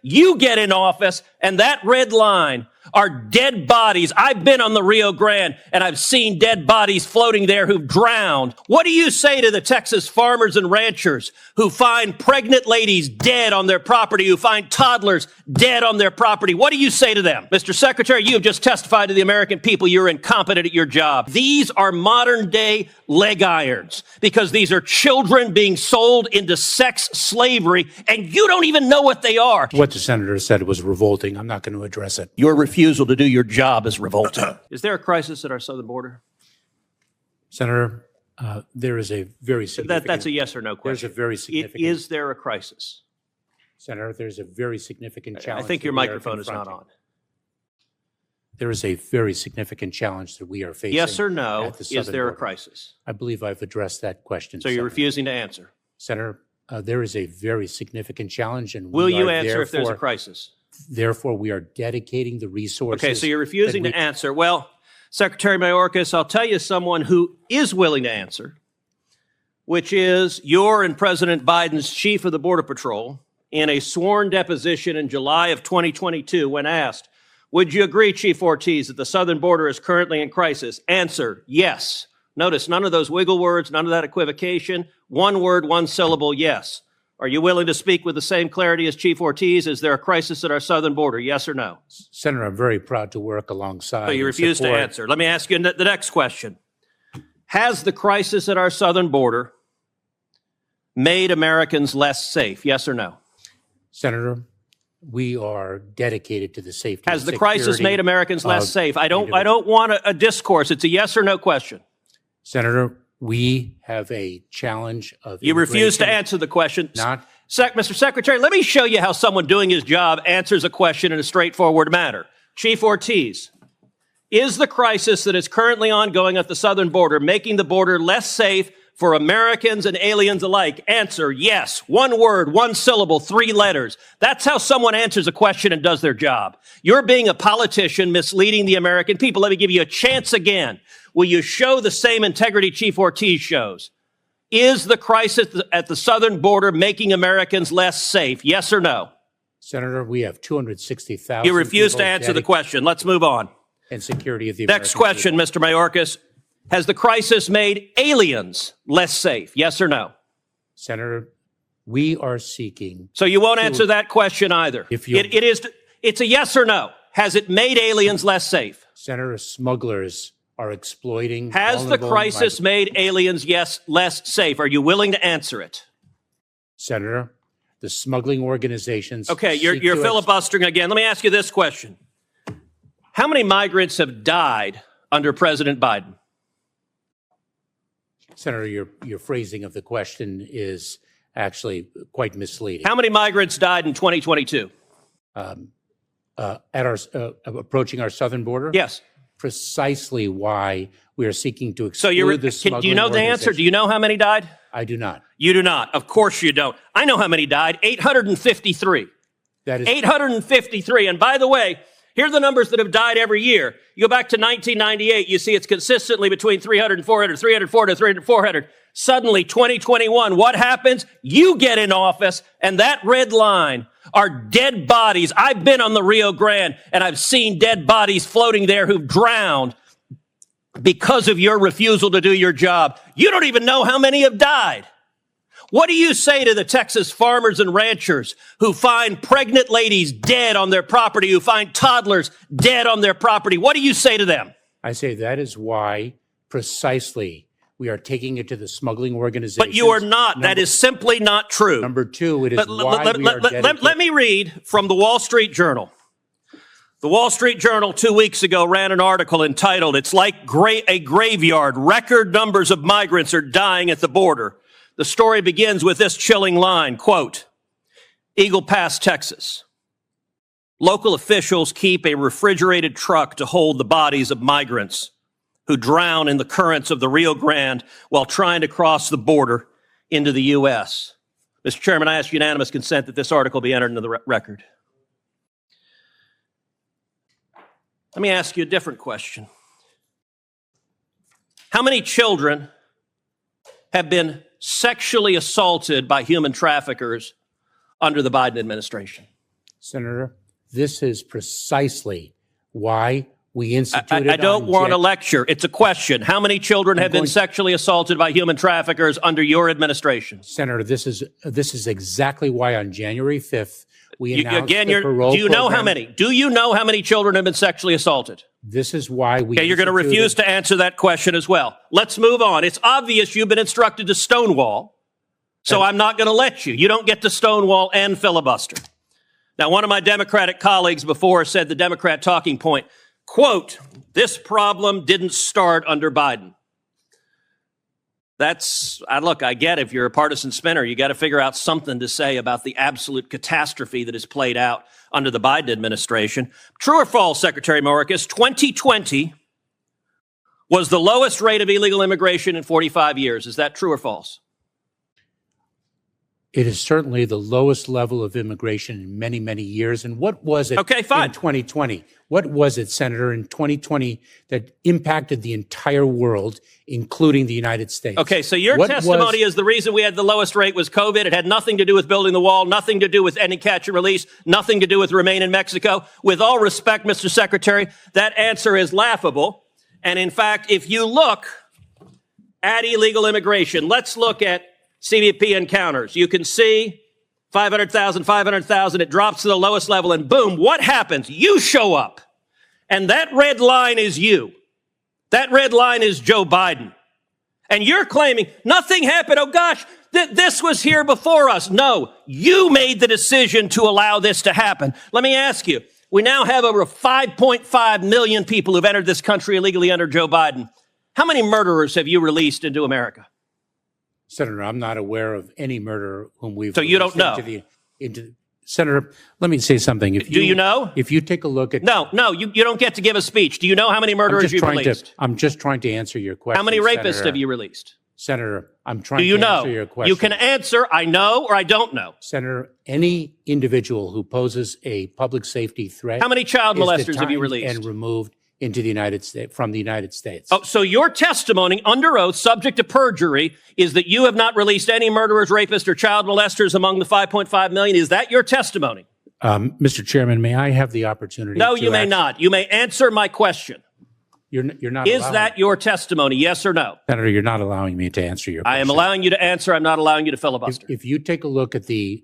you get in office, and that red line are dead bodies. I've been on the Rio Grande, and I've seen dead bodies floating there who've drowned. What do you say to the Texas farmers and ranchers who find pregnant ladies dead on their property, who find toddlers dead on their property? What do you say to them? Mr. Secretary, you have just testified to the American people you're incompetent at your job. These are modern-day leg irons because these are children being sold into sex slavery, and you don't even know what they are. What the senator said was revolting. I'm not going to address it. Your refusal to do your job is revolting. Is there a crisis at our southern border? Senator, there is a very significant... That's a yes or no question. There's a very significant... Is there a crisis? Senator, there's a very significant challenge. I think your microphone is not on. There is a very significant challenge that we are facing. Yes or no, is there a crisis? I believe I've addressed that question. So you're refusing to answer? Senator, there is a very significant challenge, and will you answer if there's a crisis? Therefore, we are dedicating the resources. Okay, so you're refusing to answer. Well, Secretary Mayorkas, I'll tell you someone who is willing to answer, which is your and President Biden's chief of the Border Patrol in a sworn deposition in July of 2022 when asked, would you agree, Chief Ortiz, that the southern border is currently in crisis? Answer, yes. Notice none of those wiggle words, none of that equivocation. One word, one syllable, yes. Are you willing to speak with the same clarity as Chief Ortiz? Is there a crisis at our southern border, yes or no? Senator, I'm very proud to work alongside. So you refuse to answer. Let me ask you the next question. Has the crisis at our southern border made Americans less safe, yes or no? Senator, we are dedicated to the safety and security. Has the crisis made Americans less safe? I don't want a discourse. It's a yes or no question. Senator, we have a challenge of You refuse to answer the question. Mr. Secretary, let me show you how someone doing his job answers a question in a straightforward manner. Chief Ortiz, is the crisis that is currently ongoing at the southern border making the border less safe for Americans and aliens alike? Answer, yes. One word, one syllable, 3 letters. That's how someone answers a question and does their job. You're being a politician misleading the American people. Let me give you a chance again. Will you show the same integrity Chief Ortiz shows? Is the crisis at the southern border making Americans less safe? Yes or no? Senator, we have 260,000. You refuse to answer the question. Let's move on. And security of the Next question, Mr. Mayorkas. Has the crisis made aliens less safe? Yes or no? Senator, we are seeking. So you won't answer that question either. It's a yes or no. Has it made aliens less safe? Senator, smugglers are exploiting. Has the crisis made aliens, yes, less safe? Are you willing to answer it? Senator, the smuggling organizations. Okay, you're filibustering again. Let me ask you this question. How many migrants have died under President Biden? Senator, your phrasing of the question is actually quite misleading. How many migrants died in 2022? Approaching our southern border? Yes. Precisely why we are seeking to exclude the smuggling. Do you know the answer? Do you know how many died? I do not. You do not. Of course you don't. I know how many died. 853. That is 853. And by the way, here are the numbers that have died every year. You go back to 1998, you see it's consistently between 300 and 400, 300, 400, 300, 400. Suddenly, 2021, what happens? You get in office, and that red line are dead bodies. I've been on the Rio Grande, and I've seen dead bodies floating there who've drowned because of your refusal to do your job. You don't even know how many have died. What do you say to the Texas farmers and ranchers who find pregnant ladies dead on their property, who find toddlers dead on their property? What do you say to them? I say that is why precisely we are taking it to the smuggling organizations. But you are not. That is simply not true. Number two, it is why we are dedicated. Let me read from the Wall Street Journal. The Wall Street Journal 2 weeks ago ran an article entitled, "It's like a graveyard. Record numbers of migrants are dying at the border." The story begins with this chilling line, quote, Eagle Pass, Texas. Local officials keep a refrigerated truck to hold the bodies of migrants who drown in the currents of the Rio Grande while trying to cross the border into the U.S. Mr. Chairman, I ask unanimous consent that this article be entered into the record. Let me ask you a different question. How many children have been sexually assaulted by human traffickers under the Biden administration? Senator, this is precisely why we instituted. I don't want a lecture. It's a question. How many children have been sexually assaulted by human traffickers under your administration? Senator, this is exactly why on January 5th we announced the Do parole you know program. how many? Do you know how many children have been sexually assaulted? This is why we. Okay, you're going to refuse to answer that question as well. Let's move on. It's obvious you've been instructed to stonewall, so I'm not going to let you. You don't get to stonewall and filibuster. Now, one of my Democratic colleagues before said the Democrat talking point, quote, this problem didn't start under Biden. Look, I get if you're a partisan spinner, you got to figure out something to say about the absolute catastrophe that has played out under the Biden administration. True or false, Secretary Mayorkas, 2020 was the lowest rate of illegal immigration in 45 years. Is that true or false? It is certainly the lowest level of immigration in many, many years. And what was it in 2020? What was it, Senator, in 2020 that impacted the entire world, including the United States? Okay, so your testimony is the reason we had the lowest rate was COVID. It had nothing to do with building the wall, nothing to do with any catch and release, nothing to do with Remain in Mexico. With all respect, Mr. Secretary, that answer is laughable. And in fact, if you look at illegal immigration, let's look at CBP encounters. You can see 500,000, 500,000. It drops to the lowest level and boom, what happens? You show up. And that red line is you. That red line is Joe Biden. And you're claiming nothing happened. Oh gosh, this was here before us. No, you made the decision to allow this to happen. Let me ask you, we now have over 5.5 million people who've entered this country illegally under Joe Biden. How many murderers have you released into America? Senator, I'm not aware of any murderer whom we've. So you don't know. Senator, let me say something. Do you know? If you take a look at. No, you don't get to give a speech. Do you know how many murderers you've released? I'm just trying to answer your question. How many rapists Senator. have you released? Senator, I'm trying to answer your question. You can answer, I know or I don't know. Senator, any individual who poses a public safety threat. How many child molesters have you released? And removed into the United States, from the United States. Oh, so your testimony under oath, subject to perjury, is that you have not released any murderers, rapists, or child molesters among the 5.5 million. Is that your testimony? Mr. Chairman, may I have the opportunity? No, you may not. You may answer my question. You're not. Is that your testimony? Yes or no? Senator, you're not allowing me to answer your question. I am allowing you to answer. I'm not allowing you to filibuster. If you take a look at the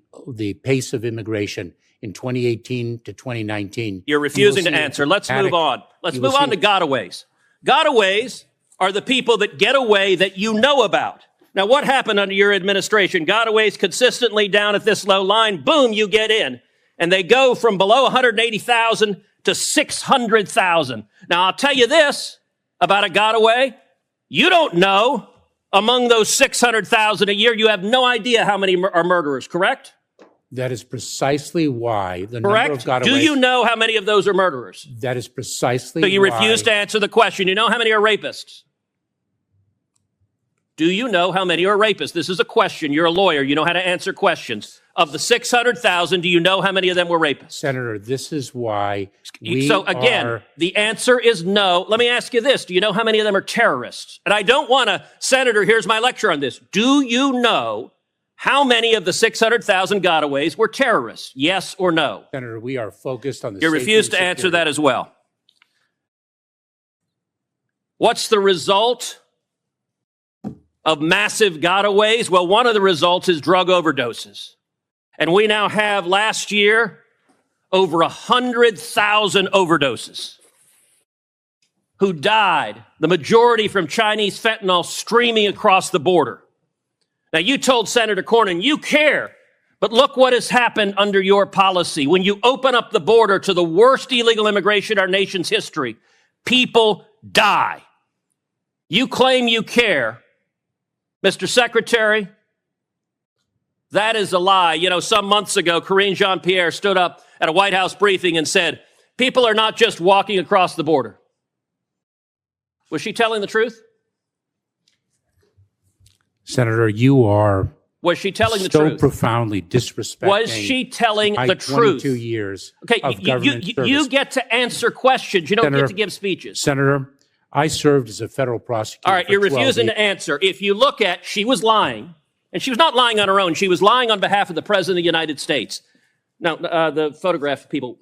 pace of immigration in 2018 to 2019. You're refusing to answer. Let's move on. Let's move on to gotaways. Gotaways are the people that get away that you know about. Now, what happened under your administration? Gotaways consistently down at this low line. Boom, you get in. And they go from below 180,000 to 600,000. Now, I'll tell you this about a gotaway. You don't know among those 600,000 a year, you have no idea how many are murderers, correct? That is precisely why the Correct? number of gotaways. Do you know how many of those are murderers? That is precisely So you why. refuse to answer the question. You know how many are rapists? Do you know how many are rapists? This is a question. You're a lawyer. You know how to answer questions. Of the 600,000, do you know how many of them were rapists? Senator, this is why the answer is no. Let me ask you this. Do you know how many of them are terrorists? And I don't want to, Senator, here's my lecture on this. Do you know how many of the 600,000 gotaways were terrorists? Yes or no? Senator, we are focused on the You refuse to answer that as well. What's the result of massive gotaways? Well, one of the results is drug overdoses. And we now have last year over 100,000 overdoses who died, the majority from Chinese fentanyl streaming across the border. Now, you told Senator Cornyn you care, but look what has happened under your policy. When you open up the border to the worst illegal immigration in our nation's history, people die. You claim you care. Mr. Secretary, that is a lie. You know, some months ago, Karine Jean-Pierre stood up at a White House briefing and said, people are not just walking across the border. Was she telling the truth? Senator, you are Was she telling the so truth? profoundly disrespecting. Was she telling the truth? 22 years Okay, of government service. you get to answer questions. You don't Senator, get to give speeches. Senator, I served as a federal prosecutor. All right, you're refusing to answer. If you look at, she was lying, and she was not lying on her own. She was lying on behalf of the President of the United States. Now, the photograph of people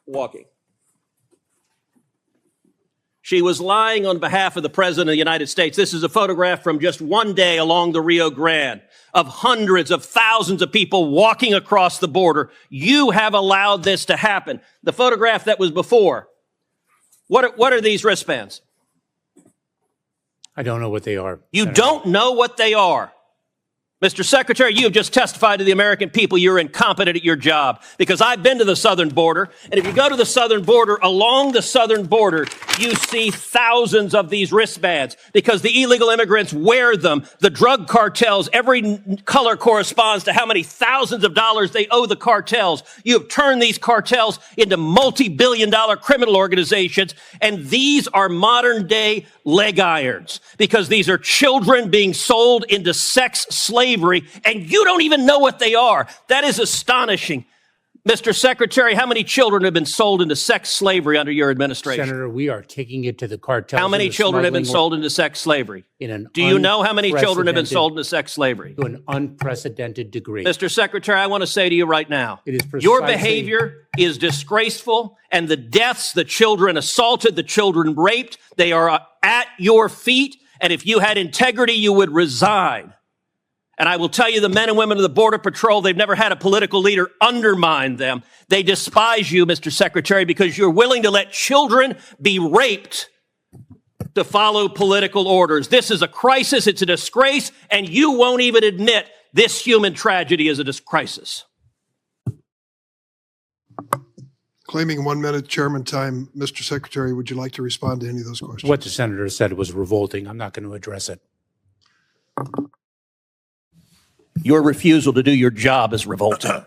walking. She was lying on behalf of the President of the United States. This is a photograph from just one day along the Rio Grande of hundreds of thousands of people walking across the border. You have allowed this to happen. The photograph that was before, what are these wristbands? I don't know what they are. You don't know what they are. Mr. Secretary, you have just testified to the American people you're incompetent at your job, because I've been to the southern border, and if you go to the southern border, along the southern border, you see thousands of these wristbands because the illegal immigrants wear them. The drug cartels, every color corresponds to how many thousands of dollars they owe the cartels. You have turned these cartels into multi-billion-dollar criminal organizations, and these are modern-day leg irons because these are children being sold into sex slavery, and you don't even know what they are. That is astonishing. Mr. Secretary, how many children have been sold into sex slavery under your administration? Senator, we are taking it to the cartels. How many children have been sold into sex slavery? Do you know how many children have been sold into sex slavery? To an unprecedented degree. Mr. Secretary, I want to say to you right now, it is precisely, your behavior is disgraceful, and the deaths, the children assaulted, the children raped, they are at your feet, and if you had integrity, you would resign. And I will tell you, the men and women of the Border Patrol, they've never had a political leader undermine them. They despise you, Mr. Secretary, because you're willing to let children be raped to follow political orders. This is a crisis. It's a disgrace. And you won't even admit this human tragedy is a crisis. Claiming 1 minute chairman time, Mr. Secretary, would you like to respond to any of those questions? What the senator said was revolting. I'm not going to address it. Your refusal to do your job is revolting.